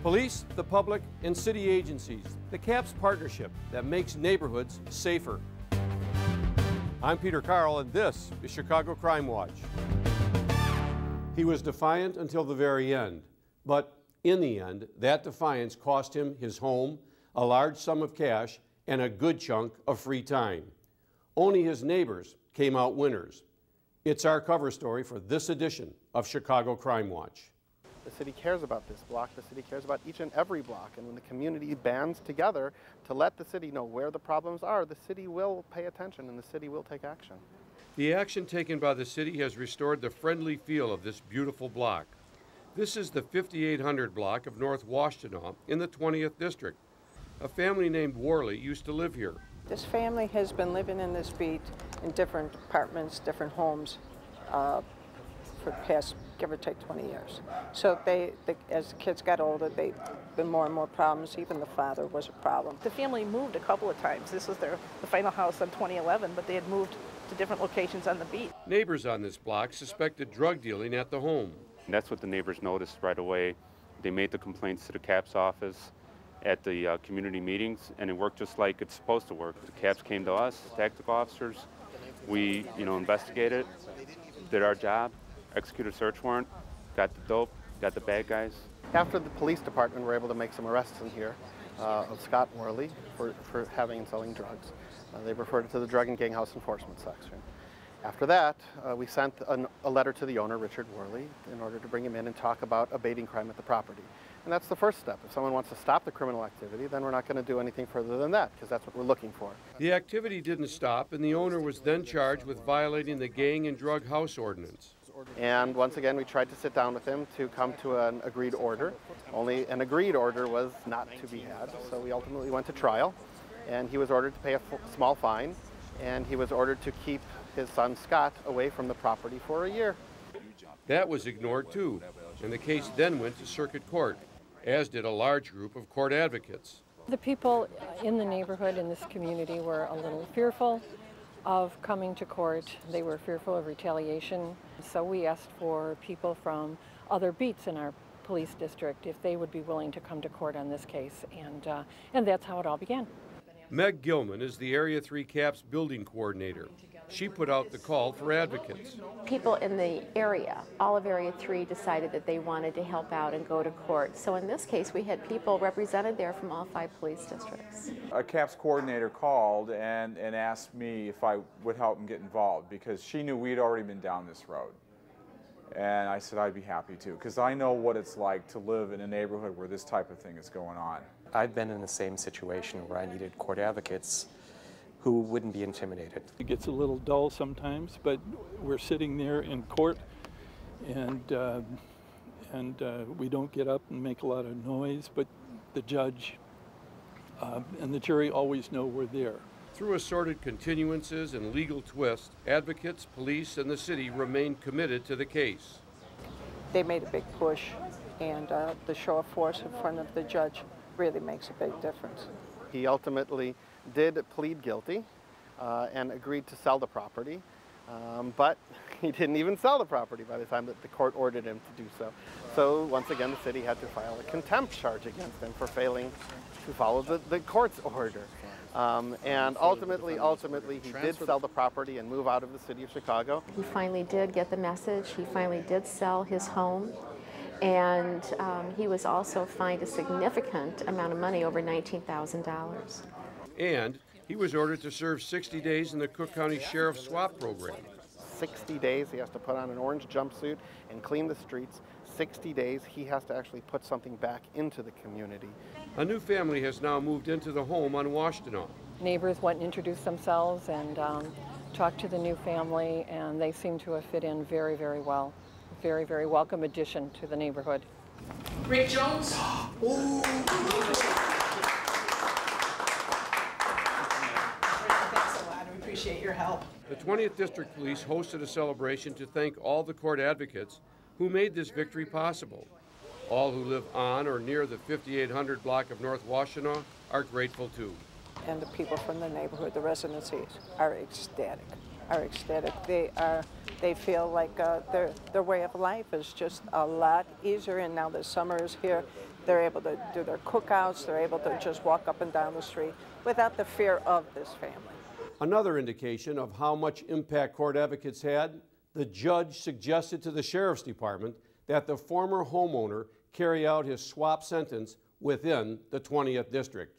Police, the public, and city agencies, the CAPS partnership that makes neighborhoods safer. I'm Peter Carl, and this is Chicago Crime Watch. He was defiant until the very end, but in the end, that defiance cost him his home, a large sum of cash, and a good chunk of free time. Only his neighbors came out winners. It's our cover story for this edition of Chicago Crime Watch. The city cares about this block, the city cares about each and every block, and when the community bands together to let the city know where the problems are, the city will pay attention and the city will take action. The action taken by the city has restored the friendly feel of this beautiful block. This is the 5800 block of North Washtenaw in the 20th District. A family named Worley used to live here. This family has been living in this beat in different apartments, different homes for the past, give or take, 20 years. So as the kids got older, they've been more and more problems. Even the father was a problem. The family moved a couple of times. This was the final house in 2011, but they had moved to different locations on the beat. Neighbors on this block suspected drug dealing at the home. And that's what the neighbors noticed right away. They made the complaints to the CAPS office at the community meetings, and it worked just like it's supposed to work. The CAPS came to us, tactical officers. We, investigated, did our job, executed a search warrant, got the dope, got the bad guys. After the police department were able to make some arrests in here of Scott Worley for having and selling drugs, they referred it to the Drug and Gang House Enforcement section. After that, we sent a letter to the owner, Richard Worley, in order to bring him in and talk about abating crime at the property. And that's the first step. If someone wants to stop the criminal activity, then we're not going to do anything further than that, because that's what we're looking for. The activity didn't stop, and the owner was then charged with violating the gang and drug house ordinance. And once again, we tried to sit down with him to come to an agreed order. Only an agreed order was not to be had, so we ultimately went to trial, and he was ordered to pay a small fine, and he was ordered to keep his son Scott away from the property for a year. That was ignored too, and the case then went to circuit court, as did a large group of court advocates. The people in the neighborhood, in this community, were a little fearful of coming to court. They were fearful of retaliation. So we asked for people from other beats in our police district if they would be willing to come to court on this case, and that's how it all began. Meg Gilman is the Area 3 CAPS building coordinator. She put out the call for advocates. People in the area, all of Area 3, decided that they wanted to help out and go to court. So in this case, we had people represented there from all 5 police districts. A CAPS coordinator called and asked me if I would help them get involved, because she knew we'd already been down this road. And I said I'd be happy to, because I know what it's like to live in a neighborhood where this type of thing is going on. I've been in the same situation where I needed court advocates who wouldn't be intimidated. It gets a little dull sometimes, but we're sitting there in court, and we don't get up and make a lot of noise, but the judge and the jury always know we're there. Through assorted continuances and legal twists, advocates, police, and the city remained committed to the case. They made a big push, and the show of force in front of the judge really makes a big difference. He ultimately did plead guilty and agreed to sell the property, but he didn't even sell the property by the time that the court ordered him to do so. So once again, the city had to file a contempt charge against him for failing to follow the court's order. And ultimately, he did sell the property and move out of the city of Chicago. He finally did get the message. He finally did sell his home. And he was also fined a significant amount of money, over $19,000. And he was ordered to serve 60 days in the Cook County Sheriff's SWAP program. 60 days, he has to put on an orange jumpsuit and clean the streets. 60 days, he has to actually put something back into the community. A new family has now moved into the home on Washtenaw. Neighbors went and introduced themselves and talked to the new family, and they seem to have fit in very, very well. Very, very welcome addition to the neighborhood. Rick Jones. Ooh. Thanks a lot. We appreciate your help. The 20th District Police hosted a celebration to thank all the court advocates who made this victory possible. All who live on or near the 5800 block of North Washtenaw are grateful too. And the people from the neighborhood, the residents, are ecstatic. are ecstatic. They feel like their way of life is just a lot easier, and now the summer is here. They're able to do their cookouts. They're able to just walk up and down the street without the fear of this family. Another indication of how much impact court advocates had, the judge suggested to the Sheriff's Department that the former homeowner carry out his swap sentence within the 20th District.